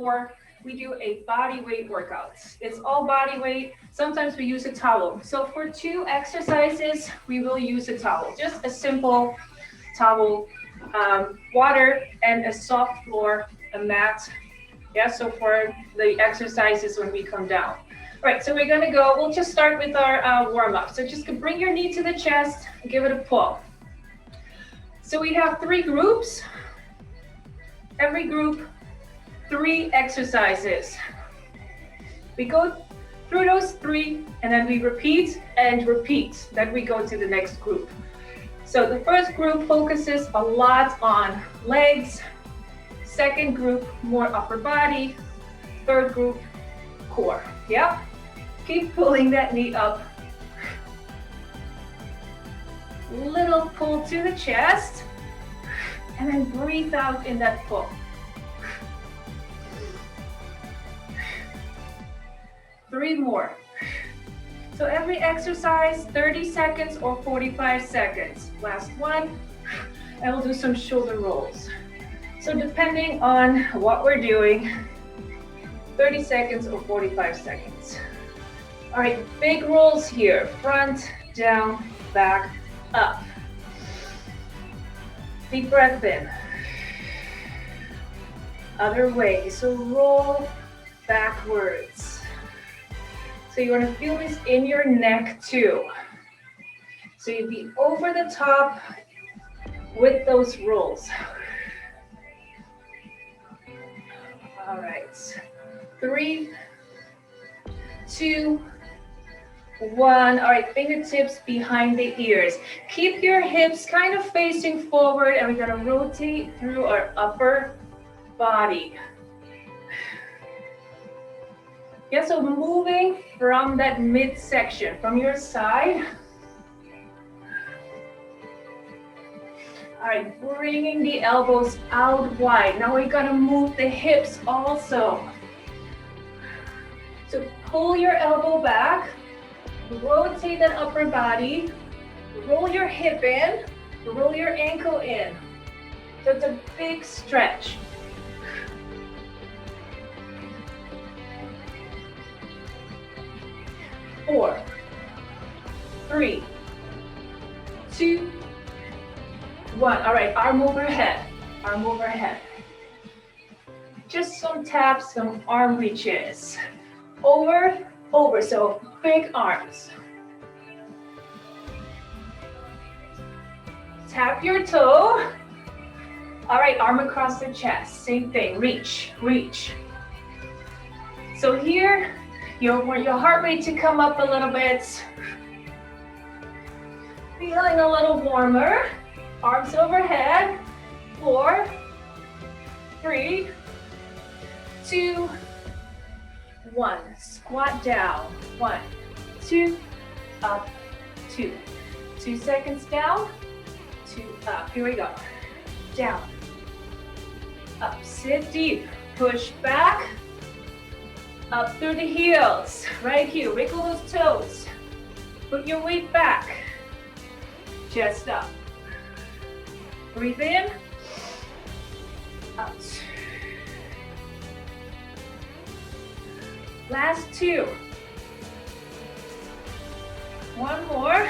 before, we do a body weight workout. It's all body weight. Sometimes we use a towel. So for 2 exercises, we will use a towel. Just a simple towel, water, and a soft floor, a mat. Yeah, so for the exercises when we come down. All right, so we're gonna go, we'll just start with our warm-up. So just bring your knee to the chest, give it a pull. So we have 3 groups. Every group, 3 exercises. We go through those 3, and then we repeat and repeat. Then we go to the next group. So the first group focuses a lot on legs. Second group, more upper body. Third group, core. Yeah? Keep pulling that knee up. Little pull to the chest. And then breathe out in that pull. 3 more. So every exercise, 30 seconds or 45 seconds. Last one, and we'll do some shoulder rolls. So depending on what we're doing, 30 seconds or 45 seconds. All right, big rolls here. Front, down, back, up. Deep breath in. Other way, so roll backwards. So you want to feel this in your neck too. So you'd be over the top with those rolls. All right, 3, 2, 1. All right, fingertips behind the ears. Keep your hips kind of facing forward, and we're gonna rotate through our upper body. Yeah, so moving from that midsection, from your side. All right, bringing the elbows out wide. Now we're gonna move the hips also. So pull your elbow back, rotate that upper body, roll your hip in, roll your ankle in. So it's a big stretch. Four, 3, 2, 1. All right, arm overhead, arm overhead. Just some taps, some arm reaches. Over, over, so big arms. Tap your toe. All right, arm across the chest, same thing, reach, reach. So here, you want your heart rate to come up a little bit. Feeling a little warmer. Arms overhead. 4, 3, 2, 1. Squat down. 1, 2, up, 2. 2 seconds down, 2 up. Here we go. Down, up, sit deep, push back, up through the heels. Right here, wiggle those toes. Put your weight back, chest up. Breathe in, out. Last 2. 1 more.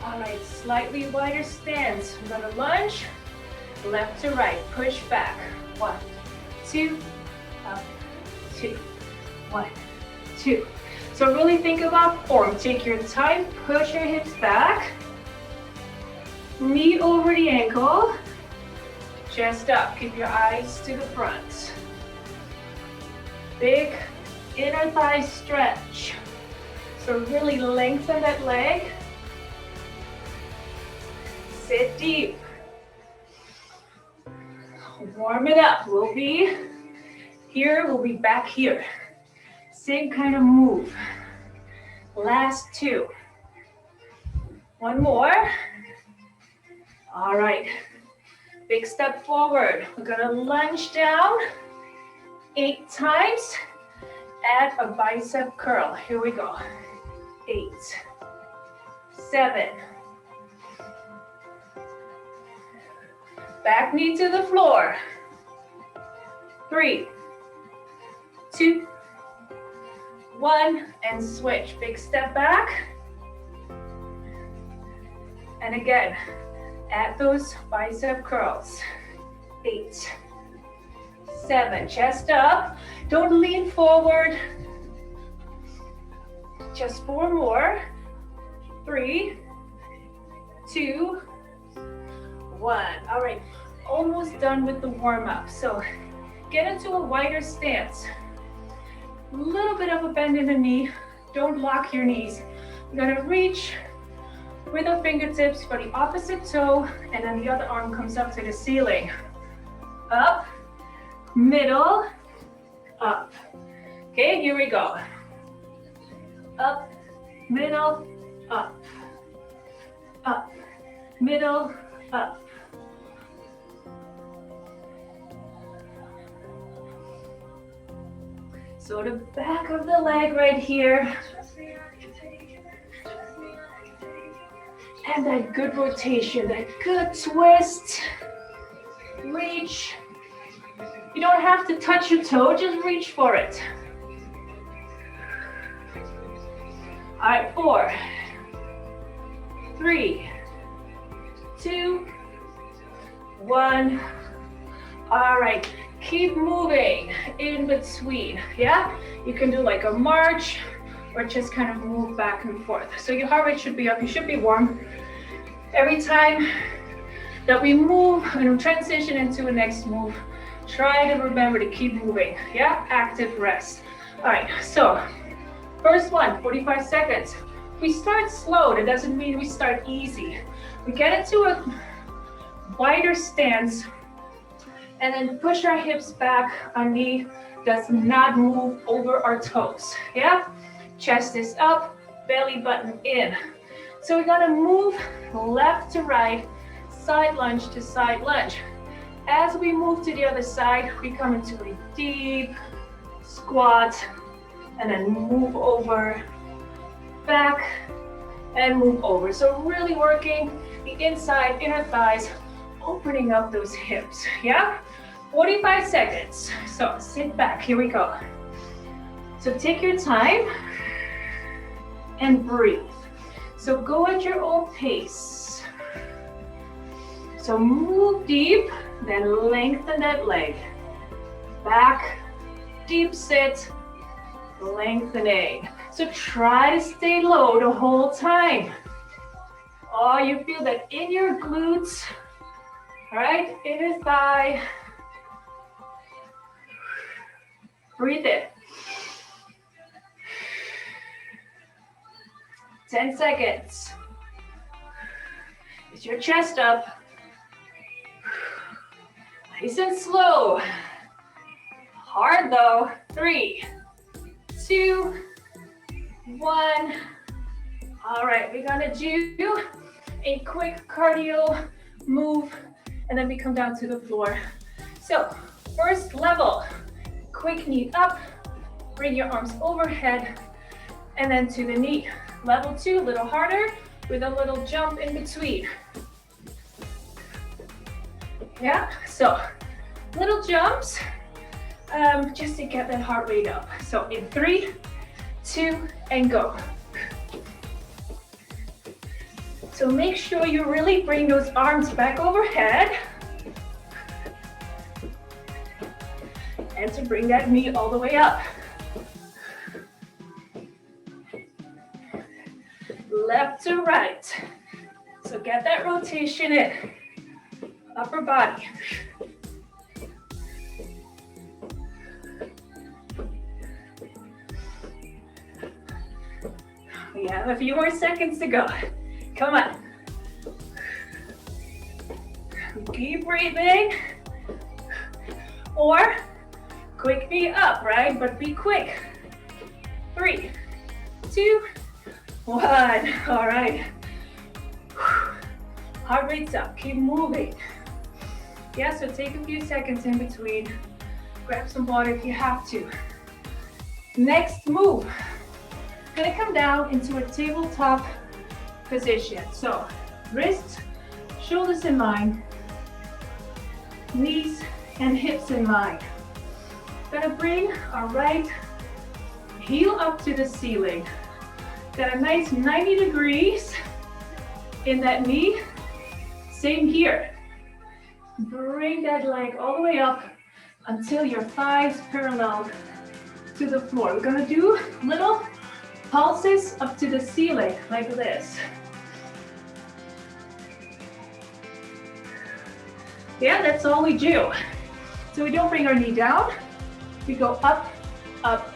All right, slightly wider stance. We're gonna lunge, left to right, push back. 1, 2, up, 2, 1, 2. So really think about form. Take your time, push your hips back, knee over the ankle, chest up. Keep your eyes to the front. Big inner thigh stretch. So really lengthen that leg. Sit deep. Warm it up. We'll be here, we'll be back here. Same kind of move. Last 2. 1 more. All right. Big step forward. We're gonna lunge down 8 times. Add a bicep curl. Here we go. 8, 7. Back knee to the floor. 3, 2, 1, and switch. Big step back. And again, add those bicep curls. 8, 7, chest up. Don't lean forward. Just 4 more. 3, 2, 1. All right, almost done with the warm-up. So get into a wider stance. A little bit of a bend in the knee. Don't lock your knees. You're gonna reach with the fingertips for the opposite toe, and then the other arm comes up to the ceiling. Up, middle, up. Okay, here we go. Up, middle, up. Up, middle, up. So the back of the leg right here. And that good rotation, that good twist. Reach. You don't have to touch your toe, just reach for it. All right, 4, 3, 2, 1. All right, keep moving in between, yeah? You can do like a march or just kind of move back and forth. So your heart rate should be up, you should be warm. Every time that we move and transition into a next move, try to remember to keep moving, yeah? Active rest. All right, so first one, 45 seconds. We start slow, that doesn't mean we start easy. We get into a wider stance and then push our hips back. Our knee does not move over our toes, yeah? Chest is up, belly button in. So we're gonna move left to right, side lunge to side lunge. As we move to the other side, we come into a deep squat and then move over, back, and move over. So really working the inside, inner thighs, opening up those hips, yeah? 45 seconds. So sit back, here we go. So take your time and breathe. So go at your own pace. So move deep, then lengthen that leg. Back, deep sit, lengthening. So try to stay low the whole time. Oh, you feel that in your glutes, all right, inner thigh. Breathe in. 10 seconds. Is your chest up? Nice and slow. Hard though. 3, 2, 1. All right, we're gonna do a quick cardio move and then we come down to the floor. So first level, quick knee up, bring your arms overhead and then to the knee. Level 2, a little harder with a little jump in between. Yeah, so little jumps just to get that heart rate up. So in 3, 2, and go. So make sure you really bring those arms back overhead and to bring that knee all the way up. Left to right. So get that rotation in. Upper body. We have a few more seconds to go. Come on. Keep breathing. Or quick knee up, right? But be quick. 3, 2, 1. All right. Heart rate's up. Keep moving. Yeah, so take a few seconds in between. Grab some water if you have to. Next move. Gonna come down into a tabletop position. So wrists, shoulders in line, knees and hips in line. Gonna bring our right heel up to the ceiling. Got a nice 90 degrees in that knee. Same here. Bring that leg all the way up until your thighs parallel to the floor. We're gonna do little pulses up to the ceiling like this. Yeah, that's all we do. So we don't bring our knee down. We go up, up,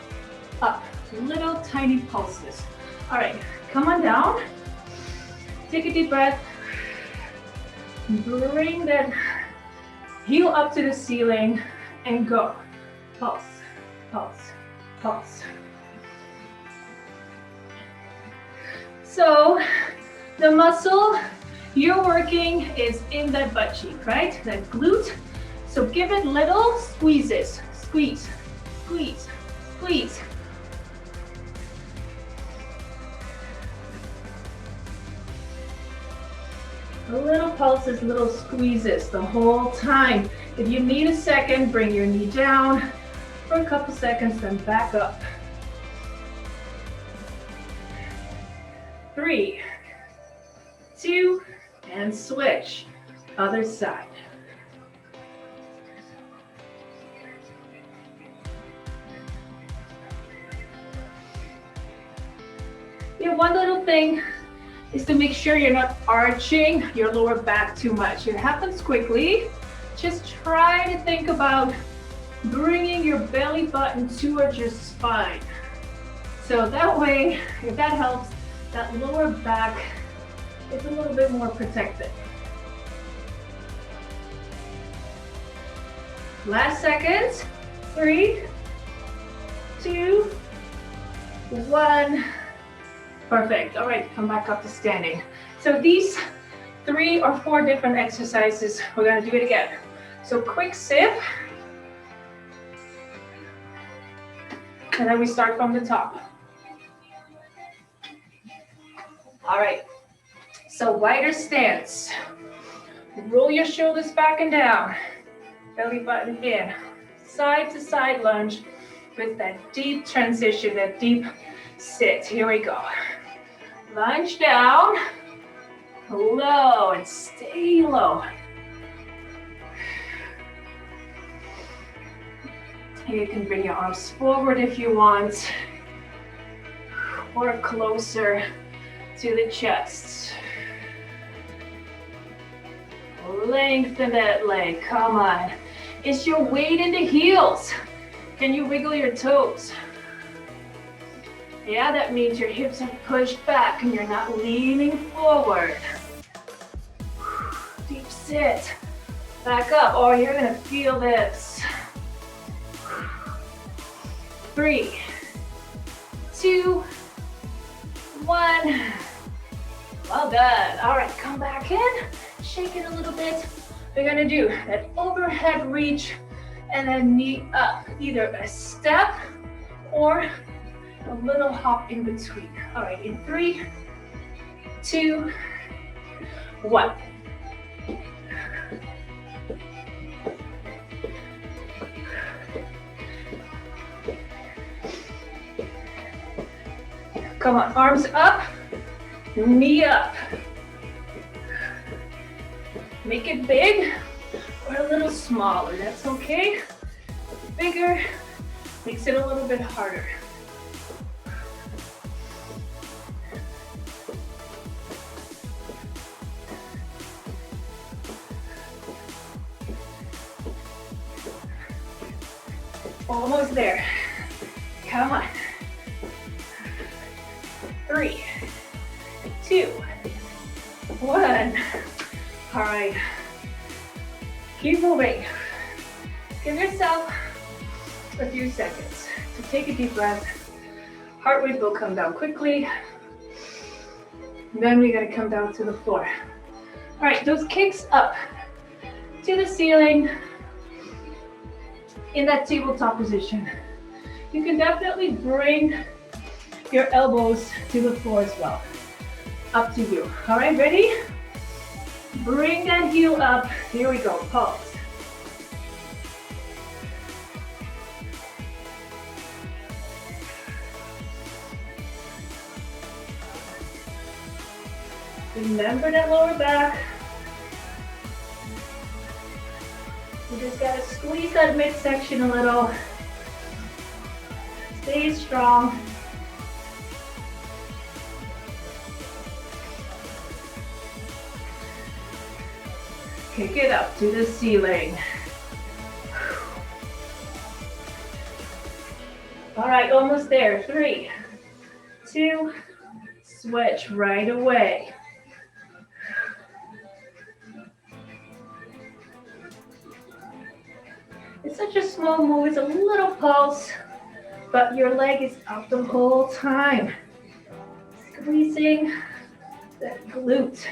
up. Little tiny pulses. All right, come on down. Take a deep breath. Bring that heel up to the ceiling and go. Pulse, pulse, pulse. So the muscle you're working is in that butt cheek, right? That glute. So give it little squeezes. Squeeze, squeeze, squeeze. Little pulses, little squeezes the whole time. If you need a second, bring your knee down for a couple seconds, then back up. 3, 2, and switch. Other side. Yeah, one little thing is to make sure you're not arching your lower back too much. It happens quickly. Just try to think about bringing your belly button towards your spine. So that way, if that helps, that lower back is a little bit more protected. Last seconds. 3, 2, 1. Perfect. All right, come back up to standing. So these 3 or 4 different exercises, we're gonna do it again. So quick sip. And then we start from the top. All right, so wider stance. Roll your shoulders back and down. Belly button in. Side to side lunge with that deep transition, that deep sit. Here we go. Lunge down, low, and stay low. You can bring your arms forward if you want, or closer to the chest. Lengthen that leg, come on. Is your weight in the heels? Can you wiggle your toes? Yeah, that means your hips are pushed back and you're not leaning forward. Deep sit. Back up. Oh, you're gonna feel this. 3, 2, 1. Well done. All right, come back in. Shake it a little bit. We're gonna do that overhead reach and then knee up. Either a step or a little hop in between. All right, in 3, 2, 1. Come on, arms up, knee up. Make it big or a little smaller, that's okay. Bigger makes it a little bit harder. Almost there. Come on. 3, 2, 1. All right. Keep moving. Give yourself a few seconds to take a deep breath. Heart rate will come down quickly. Then we're gonna come down to the floor. All right, those kicks up to the ceiling in that tabletop position. You can definitely bring your elbows to the floor as well. Up to you. All right, ready? Bring that heel up. Here we go, pulse. Remember that lower back. You just gotta squeeze that midsection a little. Stay strong. Kick it up to the ceiling. All right, almost there. 3, 2, switch right away. It's such a small move, it's a little pulse, but your leg is up the whole time. Squeezing that glute.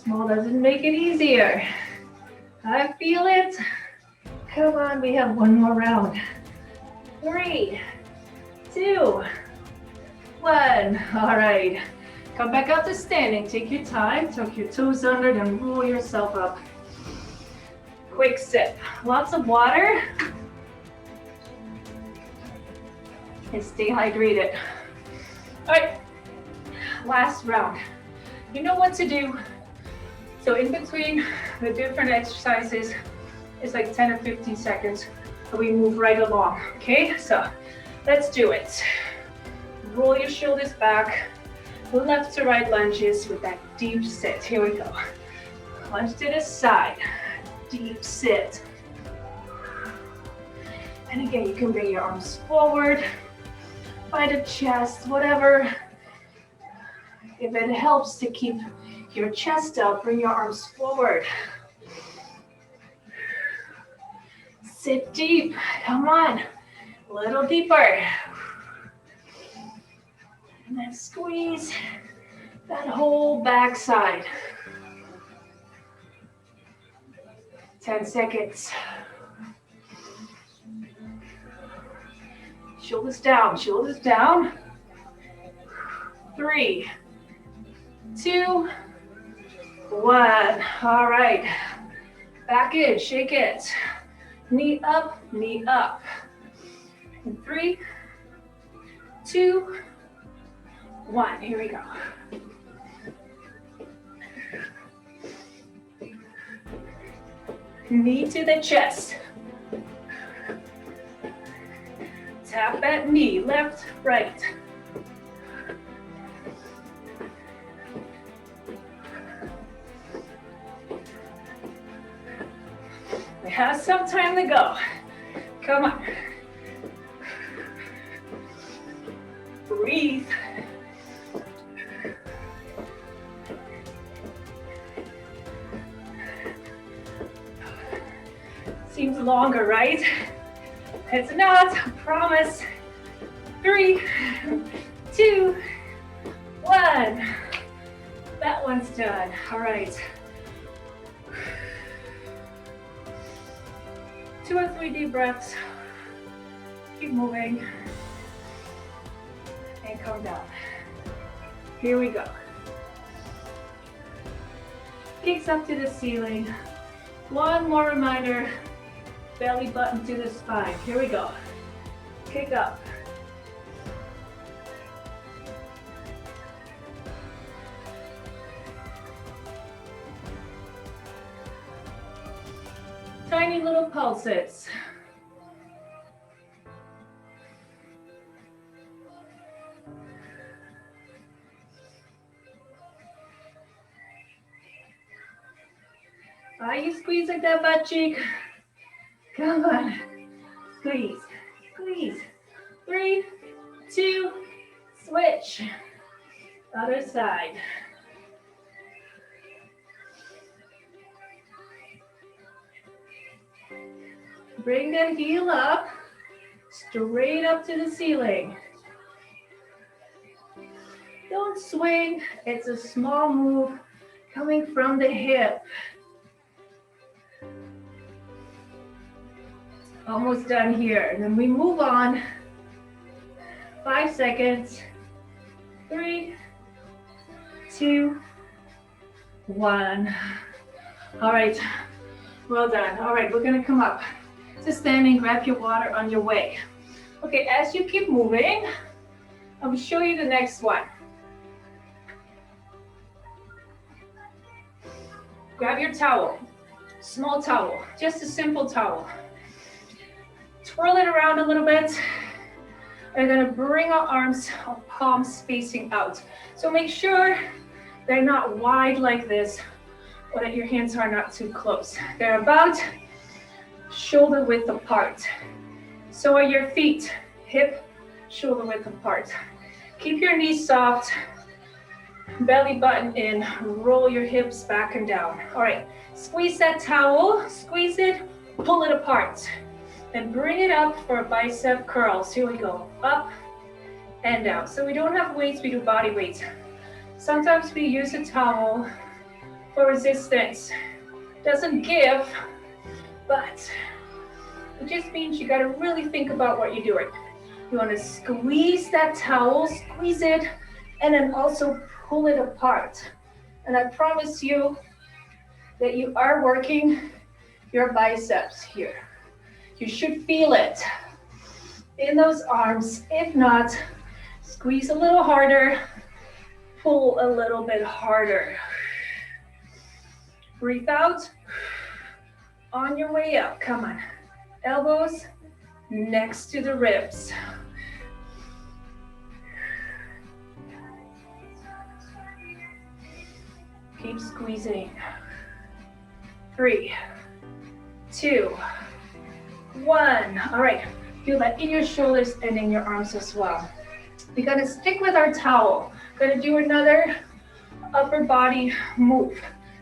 Small doesn't make it easier. I feel it. Come on, we have one more round. 3, 2, 1. All right. Come back up to standing. Take your time. Tuck your toes under, then roll yourself up. Quick sip. Lots of water. And stay hydrated. All right. Last round. You know what to do. So in between the different exercises, it's like 10 or 15 seconds. And we move right along. Okay, so let's do it. Roll your shoulders back. Left to right lunges with that deep sit. Here we go. Lunge to the side. Deep sit. And again, you can bring your arms forward by the chest, whatever. If it helps to keep your chest up, bring your arms forward. Sit deep. Come on. A little deeper. And then squeeze that whole backside. 10 seconds. Shoulders down, shoulders down. 3, 2, 1. All right. Back in, shake it. Knee up, knee up. And 3, 2, 1. Here we go. Knee to the chest. Tap that knee, left, right. We have some time to go. Come on. Breathe. Seems longer, right? It's not, I promise. 3, 2, 1. That one's done. All right. 2 or 3 deep breaths. Keep moving. And come down. Here we go. Kicks up to the ceiling. One more reminder. Belly button to the spine. Here we go. Kick up. Tiny little pulses. Are you squeeze like that butt cheek? Come on. Squeeze, squeeze. 3, 2, switch. Other side. Bring that heel up, straight up to the ceiling. Don't swing, it's a small move coming from the hip. Almost done here, and then we move on. 5 seconds. 3, 2, 1. All right, well done. All right, we're gonna come up. to standing, grab your water on your way. Okay, as you keep moving, I will show you the next one. Grab your towel, small towel, just a simple towel. Twirl it around a little bit. We're gonna bring our arms, our palms facing out. So make sure they're not wide like this, or that your hands are not too close. They're about shoulder width apart. So are your feet, hip, shoulder width apart. Keep your knees soft, belly button in, roll your hips back and down. All right, squeeze that towel, squeeze it, pull it apart. Then bring it up for bicep curls. Here we go, up and down. So we don't have weights, we do body weight. Sometimes we use a towel for resistance. Doesn't give, but it just means you gotta really think about what you're doing. You wanna squeeze that towel, squeeze it, and then also pull it apart. And I promise you that you are working your biceps here. You should feel it in those arms. If not, squeeze a little harder, pull a little bit harder. Breathe out. On your way up, come on. Elbows next to the ribs. Keep squeezing. 3, 2, 1. All right, feel that in your shoulders and in your arms as well. We're gonna stick with our towel. Gonna do another upper body move.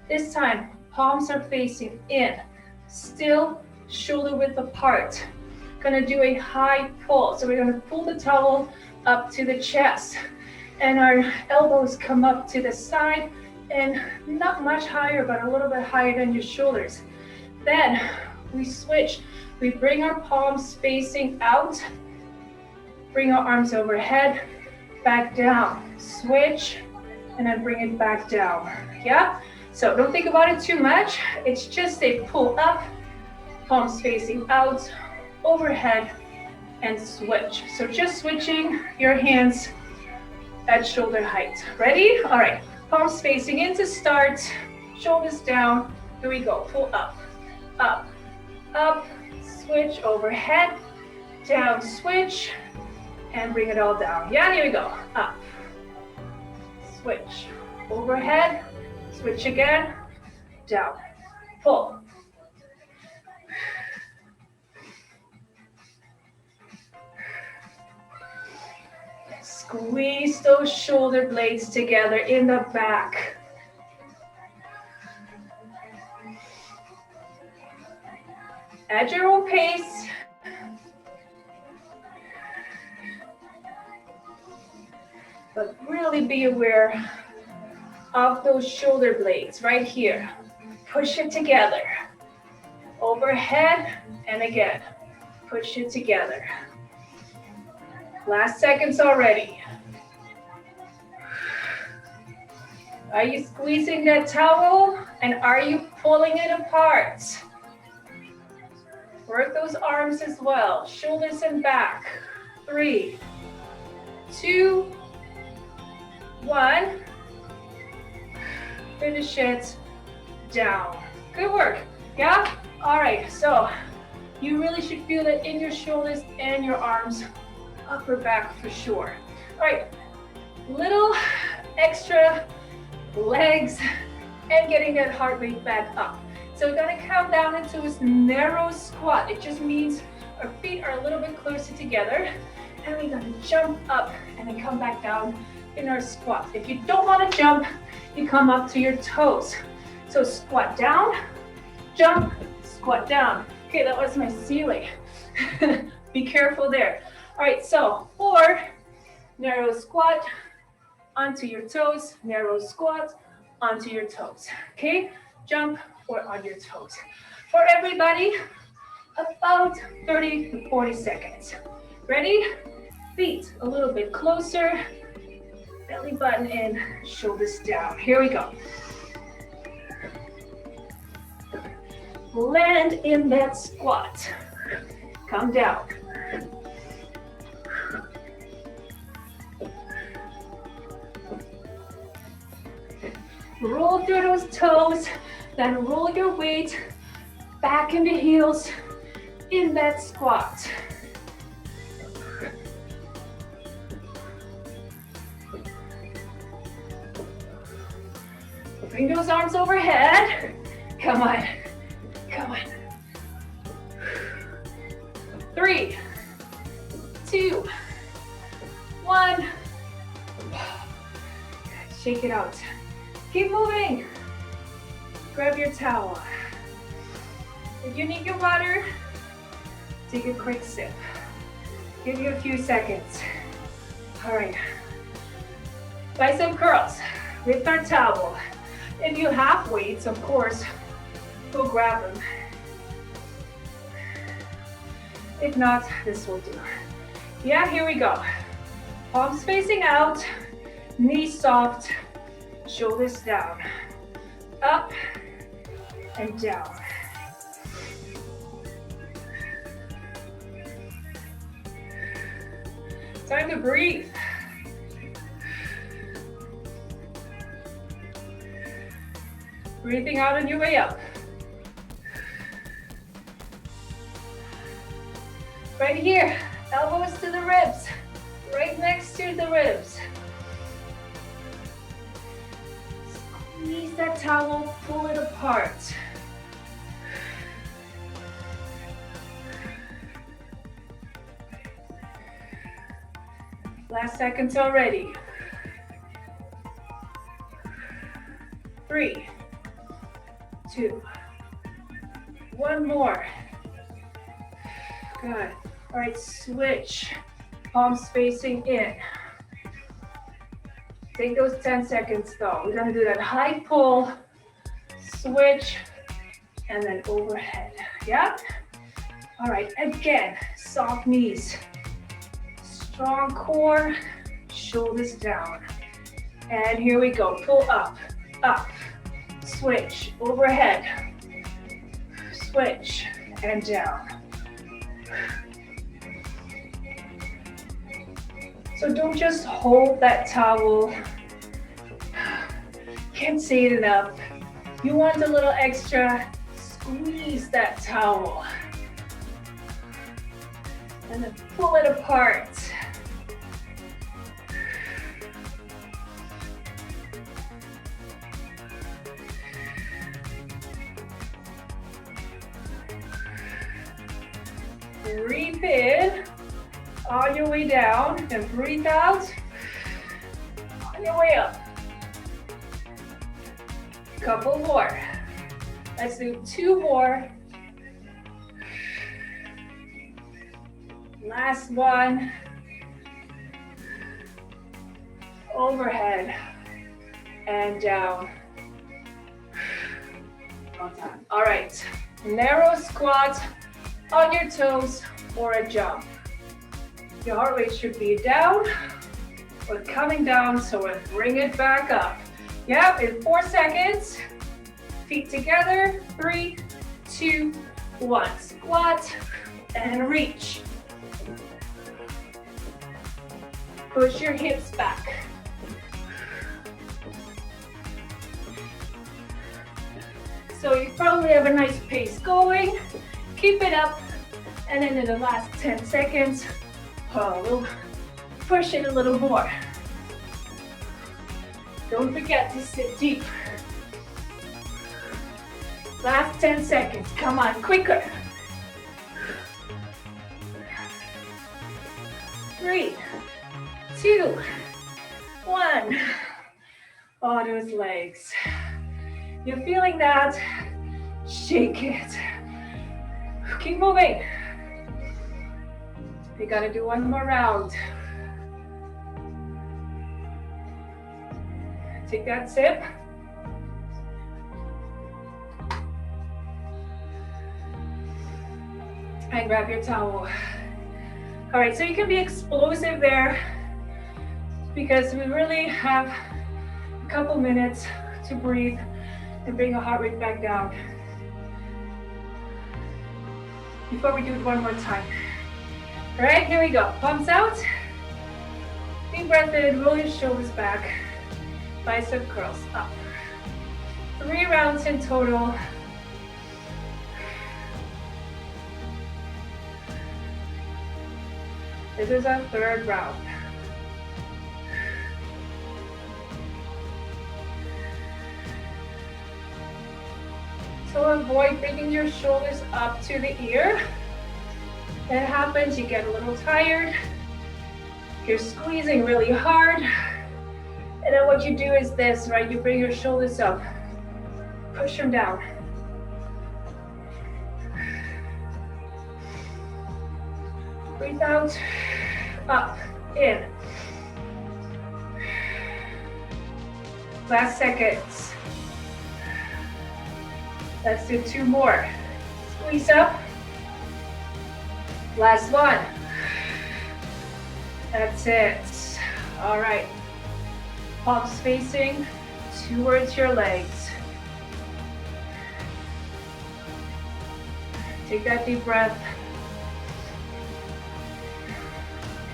This time, palms are facing in, still shoulder width apart. Gonna do a high pull. So we're gonna pull the towel up to the chest, and our elbows come up to the side, and not much higher, but a little bit higher than your shoulders. Then we switch. We bring our palms facing out, bring our arms overhead, back down, switch, and then bring it back down, yeah? So don't think about it too much. It's just a pull up, palms facing out, overhead, and switch. So just switching your hands at shoulder height. Ready? All right, palms facing in to start, shoulders down. Here we go, pull up, up, up, switch, overhead, down, switch, and bring it all down. Yeah, here we go, up, switch, overhead, switch again, down, pull. Squeeze those shoulder blades together in the back. At your own pace. But really be aware of those shoulder blades right here. Push it together. Overhead, and again, push it together. Last seconds already. Are you squeezing that towel, and are you pulling it apart? Work those arms as well, shoulders and back. 3, 2, 1. Finish it down. Good work, yeah? All right, so you really should feel it in your shoulders and your arms, upper back for sure. All right, little extra legs and getting that heart rate back up. So we're gonna count down into this narrow squat. It just means our feet are a little bit closer together, and we're gonna jump up and then come back down in our squat. If you don't wanna jump, you come up to your toes. So squat down, jump, squat down. Okay, that was my ceiling. Be careful there. All right, so 4, narrow squat, onto your toes, narrow squat, onto your toes. Okay, jump or on your toes. For everybody, about 30 to 40 seconds. Ready? Feet a little bit closer, belly button in, shoulders down. Here we go. Land in that squat. come down. Roll through those toes, then roll your weight back in the heels in that squat. Bring those arms overhead. Come on, come on. 3, 2, 1. Shake it out. Keep moving. Grab your towel. If you need your water, take a quick sip. Give you a few seconds. All right. Bicep curls with our towel. If you have weights, of course, go grab them. If not, this will do. Yeah, here we go. Palms facing out, knees soft, shoulders down, up and down. Time to breathe. Breathing out on your way up. Right here, elbows to the ribs, right next to the ribs. Squeeze that towel, pull it apart. Last seconds already. 3, 2, 1 more. Good. All right, switch. Palms facing in. Take those 10 seconds though. We're gonna do that high pull, switch, and then overhead. Yeah? All right, again, soft knees. Strong core, shoulders down. And here we go. Pull up, up, switch, overhead, switch, and down. So don't just hold that towel. Can't say it enough. You want a little extra, squeeze that towel. And then pull it apart. Breathe in on your way down and breathe out on your way up. Couple more. Let's do 2 more. Last one. Overhead and down. All right, narrow squat on your toes or a jump. Your heart rate should be down or coming down, so we'll bring it back up. Yep, in 4 seconds. Feet together, 3, 2, 1. Squat and reach. Push your hips back. So you probably have a nice pace going. Keep it up, and then in the last 10 seconds, we'll push it a little more. Don't forget to sit deep. Last 10 seconds, come on, quicker. 3, 2, 1. Oh, those legs. You're feeling that? Shake it. Keep moving. We gotta do 1 more round. Take that sip. And grab your towel. All right, so you can be explosive there because we really have a couple minutes to breathe and bring our heart rate back down. before we do it one more time. All right, here we go. Palms out. Deep breath in, roll your shoulders back. Bicep curls up. 3 rounds in total. This is our 3rd round. So avoid bringing your shoulders up to the ear. That happens, you get a little tired. You're squeezing really hard. And then what you do is this, right? You bring your shoulders up, push them down. Breathe out, up, in. Last seconds. Let's do 2 more. Squeeze up. Last one. That's it. All right. Palms facing towards your legs. Take that deep breath.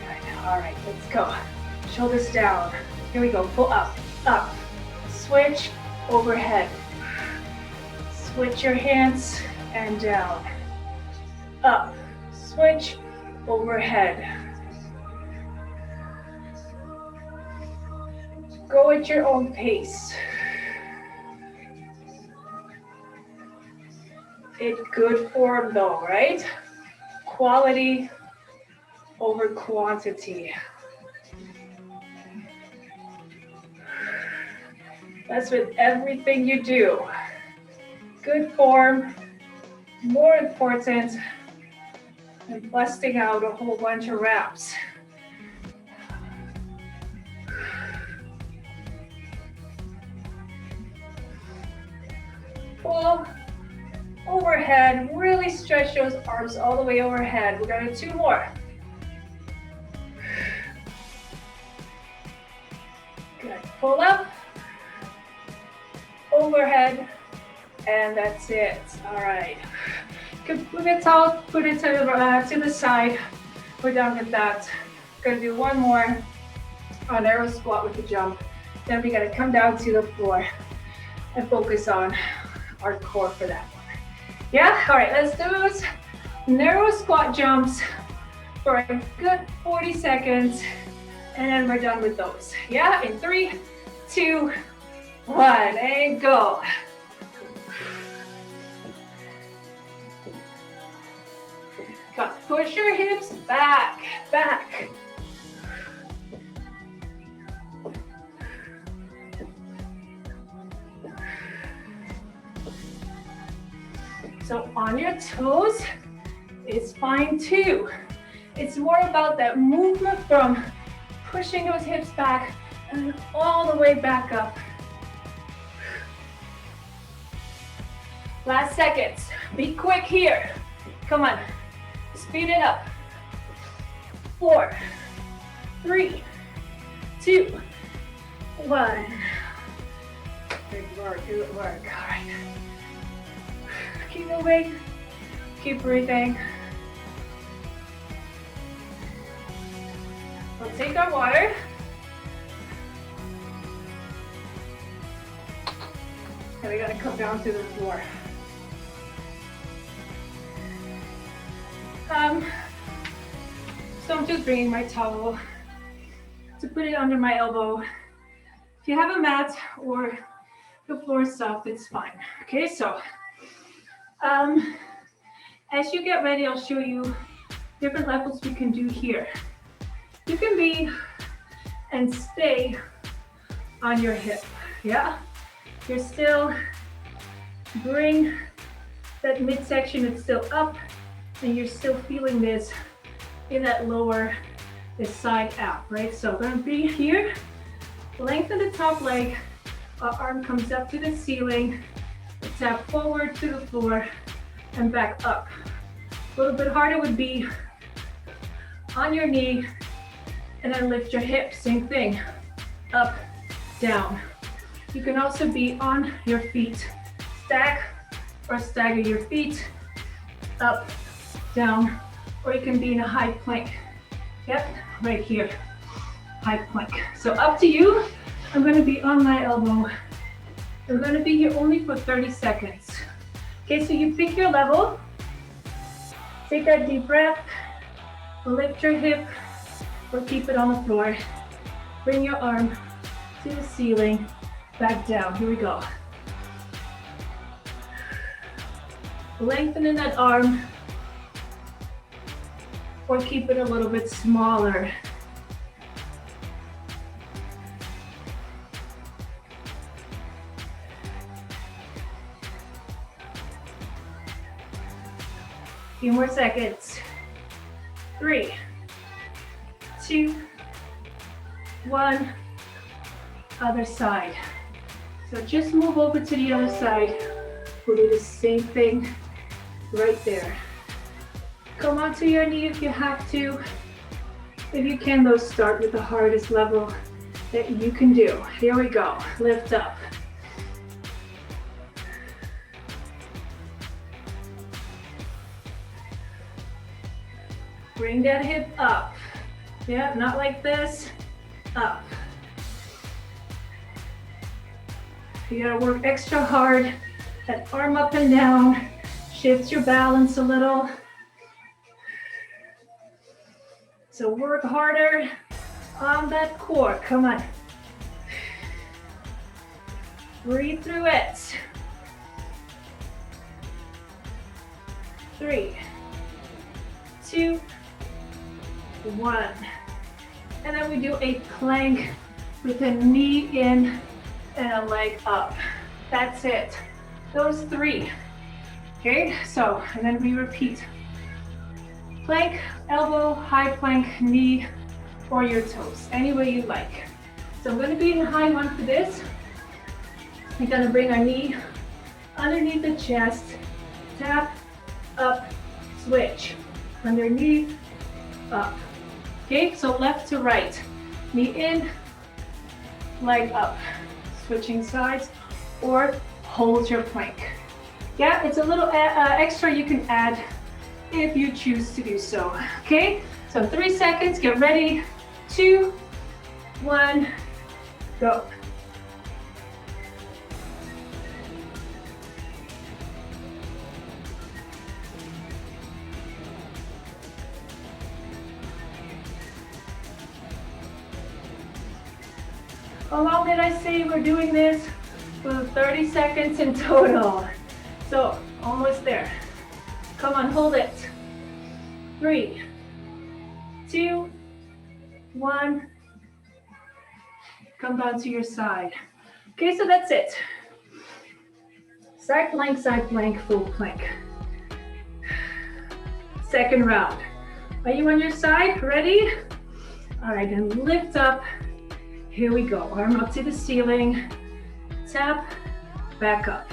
Good. All right, let's go. Shoulders down. Here we go. Pull up, up. Switch overhead. Switch your hands and down. Up. Switch overhead. Go at your own pace. It's good form though, right? Quality over quantity. That's with everything you do. Good form, more important than busting out a whole bunch of reps. Pull overhead, really stretch those arms all the way overhead. We're gonna do 2 more. Good, pull up, overhead, and that's it. All right. Move it out, put it to the side. We're done with that. Gonna do 1 more on arrow squat with the jump. Then we gotta come down to the floor and focus on our core for that one. Yeah, all right, let's do those narrow squat jumps for a good 40 seconds, and then we're done with those. Yeah, in 3, 2, 1, and go. Push your hips back, back. So on your toes, it's fine too. It's more about that movement from pushing those hips back and all the way back up. Last seconds. Be quick here. Come on. Speed it up. 4, 3, 2, 1. Good work, good work. All right. Keep moving. Keep breathing. We'll take our water. And we gotta come down to the floor. So I'm just bringing my towel to put it under my elbow. If you have a mat or the floor is soft, it's fine. Okay, so as you get ready, I'll show you different levels we can do here. You can be and stay on your hip, yeah? You're still, bring that midsection, it's still up, and you're still feeling this in that lower, this side out, right? So I'm gonna be here, lengthen the top leg, our arm comes up to the ceiling, tap forward to the floor, and back up. A little bit harder would be on your knee, and then lift your hips, same thing, up, down. You can also be on your feet, stack or stagger your feet, up, down, or you can be in a high plank. Yep, right here, high plank. So up to you. I'm gonna be on my elbow. I'm gonna be here only for 30 seconds. Okay, so you pick your level. Take that deep breath. Lift your hip or keep it on the floor. Bring your arm to the ceiling, back down. Here we go. Lengthening that arm or keep it a little bit smaller. Few more seconds. 3, 2, 1. Other side. So just move over to the other side. We'll do the same thing right there. Come onto your knee if you have to. If you can, though, start with the hardest level that you can do. Here we go. Lift up. Bring that hip up. Yeah, not like this. Up. You gotta work extra hard. That arm up and down. Shift your balance a little. So work harder on that core. Come on. Breathe through it. 3, 2, 1. And then we do a plank with a knee in and a leg up. That's it. Those 3. Okay, so, and then we repeat. Plank, elbow, high plank, knee, or your toes, any way you like. So I'm gonna be in a high one for this. We're gonna bring our knee underneath the chest, tap, up, switch. Underneath, up. Okay, so left to right. Knee in, leg up. Switching sides, or hold your plank. Yeah, it's a little extra you can add if you choose to do so. Okay, so 3 seconds, get ready. 2, 1, go. How long did I say we're doing this? For 30 seconds in total. So, almost there. Come on, hold it. 3, 2, 1. Come down to your side. Okay, so that's it. Side plank, full plank. Second round. Are you on your side? Ready? All right, then lift up. Here we go. Arm up to the ceiling. Tap, back up.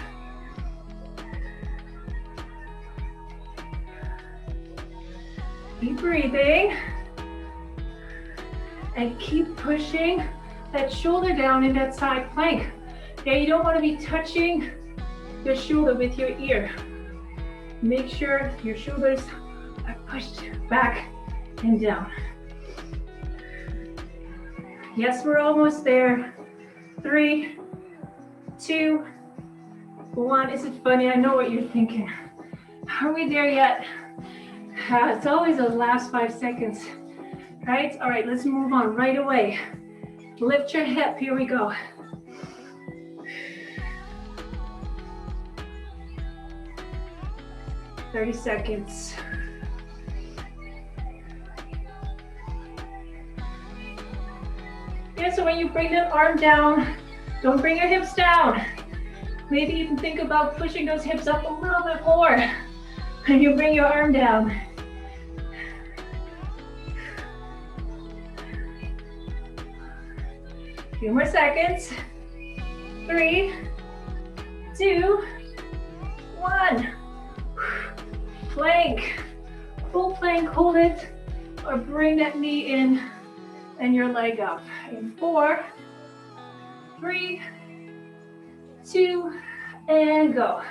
Keep breathing. And keep pushing that shoulder down in that side plank. Okay, you don't want to be touching your shoulder with your ear. Make sure your shoulders are pushed back and down. Yes, we're almost there. 3, 2, 1. Is it funny? I know what you're thinking. Are we there yet? It's always the last 5 seconds, right? All right, let's move on right away. Lift your hip. Here we go. "30 seconds. Yeah, so when you bring that arm down, don't bring your hips down. Maybe even think about pushing those hips up a little bit more when you bring your arm down. A few more seconds. 3, 2, 1. Plank. Full plank, hold it, or bring that knee in and your leg up. In 4, 3, 2, and go.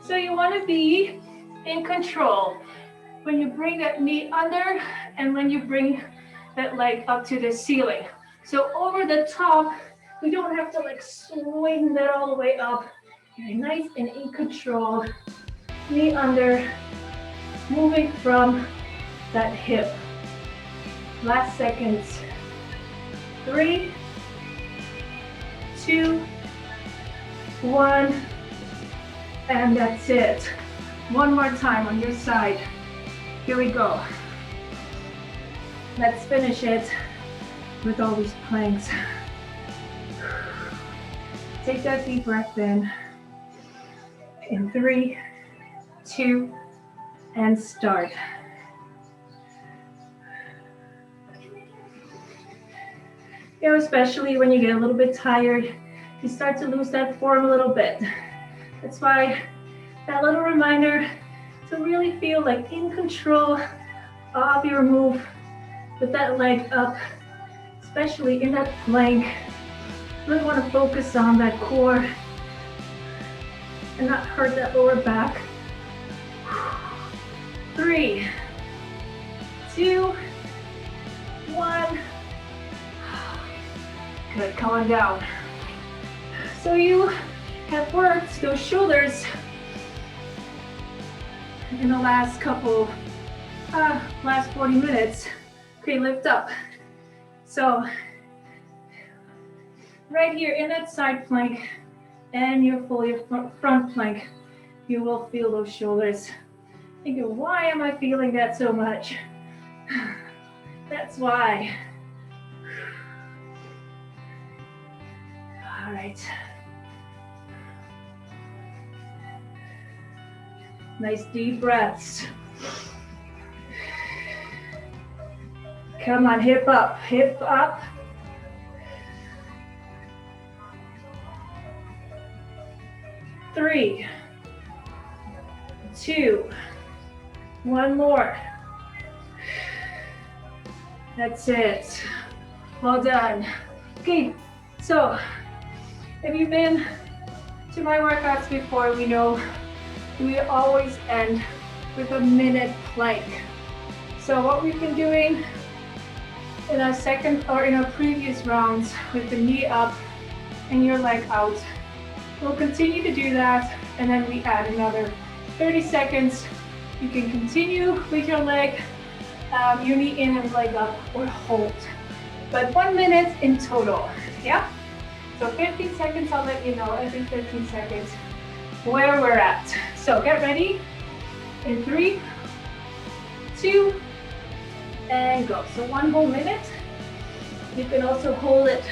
So you want to be in control when you bring that knee under and when you bring that leg up to the ceiling. So over the top, we don't have to like swing that all the way up. You're nice and in control. Knee under, moving from that hip. Last seconds. 3, 2, 1, and that's it. One more time on your side. Here we go. Let's finish it with all these planks. Take that deep breath in. In 3, 2, and start. You know, especially when you get a little bit tired, you start to lose that form a little bit. That's why that little reminder to really feel like in control of your move with that leg up, especially in that plank. Really want to focus on that core and not hurt that lower back. 3, 2, 1. Good, come on down. So you have worked those shoulders in the last 40 minutes. Okay, lift up. So right here in that side plank and your fully front plank, you will feel those shoulders. Thinking, why am I feeling that so much? That's why. All right. Nice deep breaths. Come on, hip up, hip up. 3, 2, 1 more. That's it. Well done. Okay, so if you've been to my workouts before, we know we always end with a minute plank. So what we've been doing in our second or in our previous rounds with the knee up and your leg out, we'll continue to do that, and then we add another 30 seconds. You can continue with your leg, your knee in and leg up, or hold. But 1 minute in total, yeah? So 15 seconds, I'll let you know every 15 seconds where we're at. So get ready in 3, 2, and go. So 1 whole minute. You can also hold it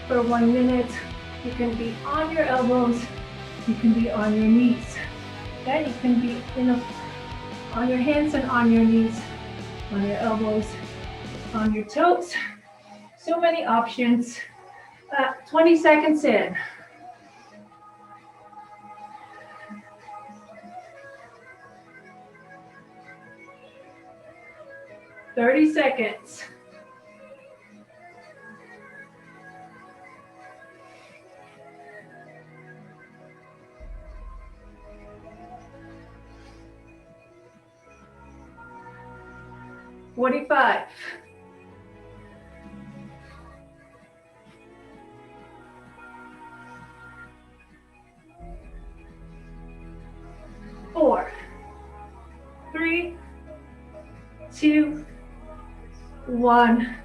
for 1 minute. You can be on your elbows. You can be on your knees. Okay, you can be on your hands and on your knees, on your elbows, on your toes. So many options. 20 seconds in. $30 seconds. $45. 4, 3, 2, 1,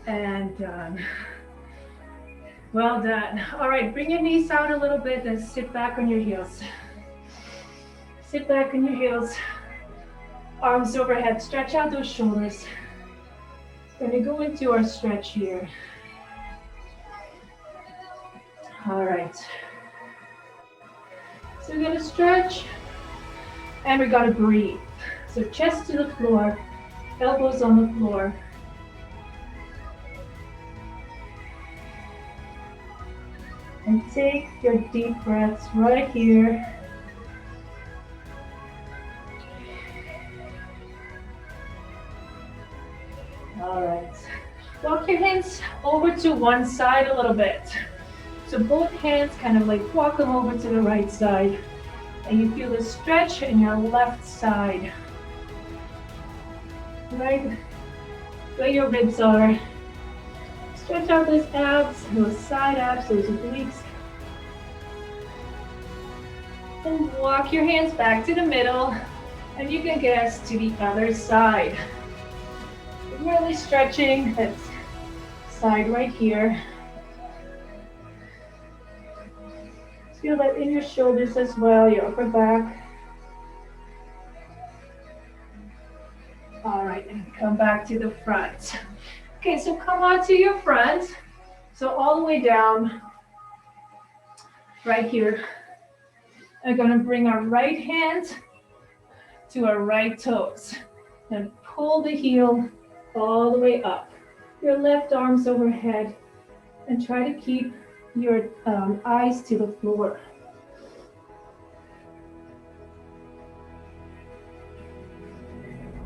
and done. Well done. All right, bring your knees out a little bit and sit back on your heels. Sit back on your heels. Arms overhead, stretch out those shoulders. We're gonna go into our stretch here. All right. So we're gonna stretch and we're gonna breathe. So chest to the floor, elbows on the floor. And take your deep breaths right here. All right. Walk your hands over to one side a little bit. So both hands kind of like walk them over to the right side. And you feel the stretch in your left side. Right where your ribs are. Stretch out those abs, those side abs, those obliques. And walk your hands back to the middle. And you can guess to the other side. Really stretching that side right here. Feel that in your shoulders as well, your upper back. All right, and come back to the front. Okay, so come on to your front. So all the way down, right here. I'm gonna bring our right hand to our right toes. And pull the heel all the way up. Your left arm's overhead. And try to keep your eyes to the floor.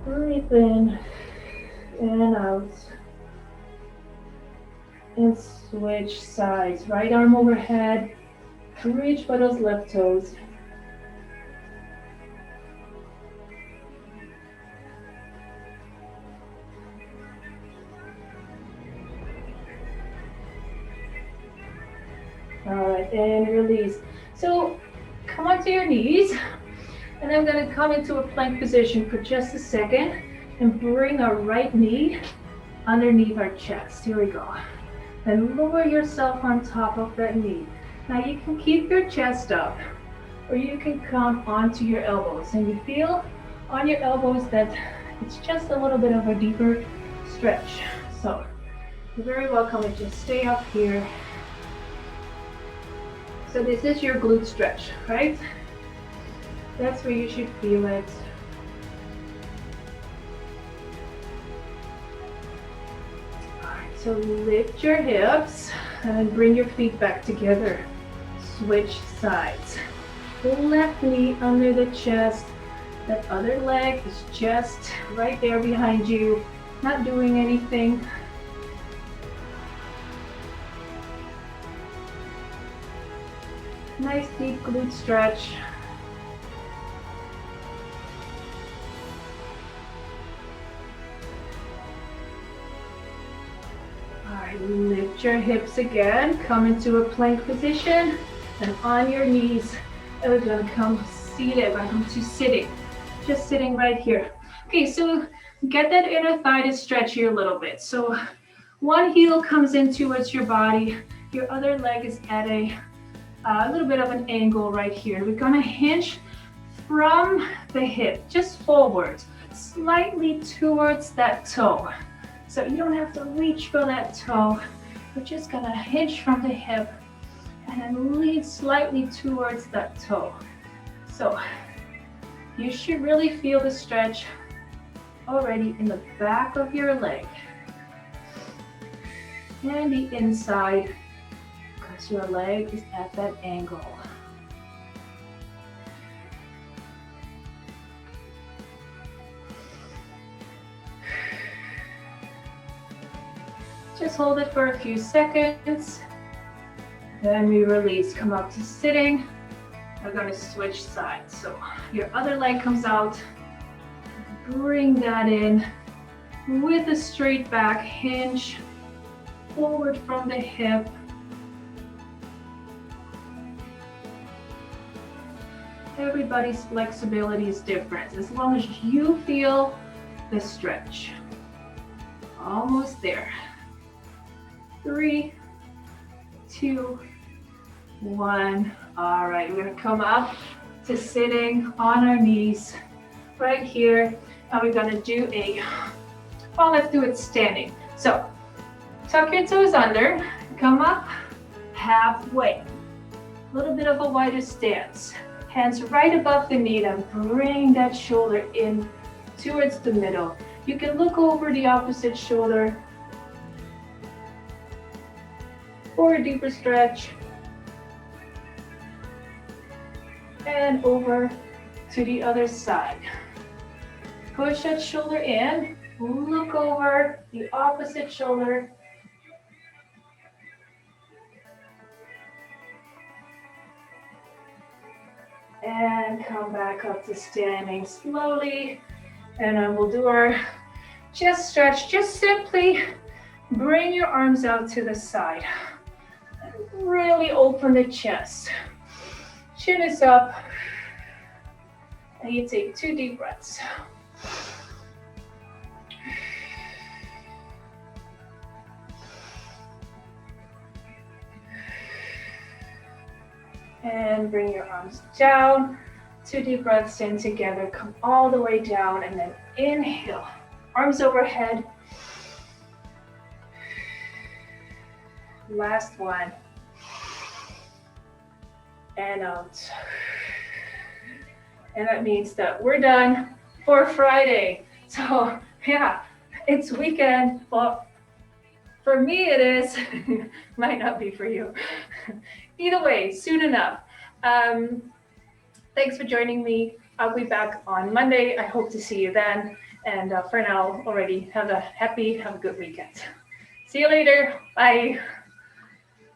Breathe in and out. And switch sides. Right arm overhead. Reach for those left toes. All right, and release. So come onto your knees. And I'm going to come into a plank position for just a second and bring our right knee underneath our chest. Here we go. And lower yourself on top of that knee. Now you can keep your chest up or you can come onto your elbows. And you feel on your elbows that it's just a little bit of a deeper stretch. So you're very welcome to just stay up here. So this is your glute stretch, right? That's where you should feel it. All right, so lift your hips and bring your feet back together. Switch sides. Left knee under the chest. That other leg is just right there behind you, not doing anything. Nice deep glute stretch. Alright, lift your hips again. Come into a plank position. And on your knees, we're gonna come seated. We're going to sitting. Just sitting right here. Okay, so get that inner thigh to stretch here a little bit. So one heel comes in towards your body. Your other leg is at a little bit of an angle right here. We're gonna hinge from the hip, just forward, slightly towards that toe. So you don't have to reach for that toe. We're just gonna hinge from the hip and then lean slightly towards that toe. So you should really feel the stretch already in the back of your leg and the inside, because your leg is at that angle. Just hold it for a few seconds. Then we release, come up to sitting. We're gonna switch sides. So your other leg comes out. Bring that in with a straight back hinge, forward from the hip. Everybody's flexibility is different. As long as you feel the stretch. Almost there. 3, 2, 1. All right, we're gonna come up to sitting on our knees right here. And we're gonna do well, let's do it standing. So tuck your toes under, come up halfway. A little bit of a wider stance. Hands right above the knee and bring that shoulder in towards the middle. You can look over the opposite shoulder for a deeper stretch. And over to the other side. Push that shoulder in, look over the opposite shoulder. And come back up to standing slowly. And then we'll do our chest stretch. Just simply bring your arms out to the side. Really open the chest. Chin is up. And you take 2 deep breaths. And bring your arms down. 2 deep breaths in together. Come all the way down and then inhale. Arms overhead. Last one. And out. And that means that we're done for Friday. So yeah, it's weekend. Well, for me it is. Might not be for you. Either way, soon enough. Thanks for joining me. I'll be back on Monday. I hope to see you then. And for now, already have a good weekend. See you later. Bye.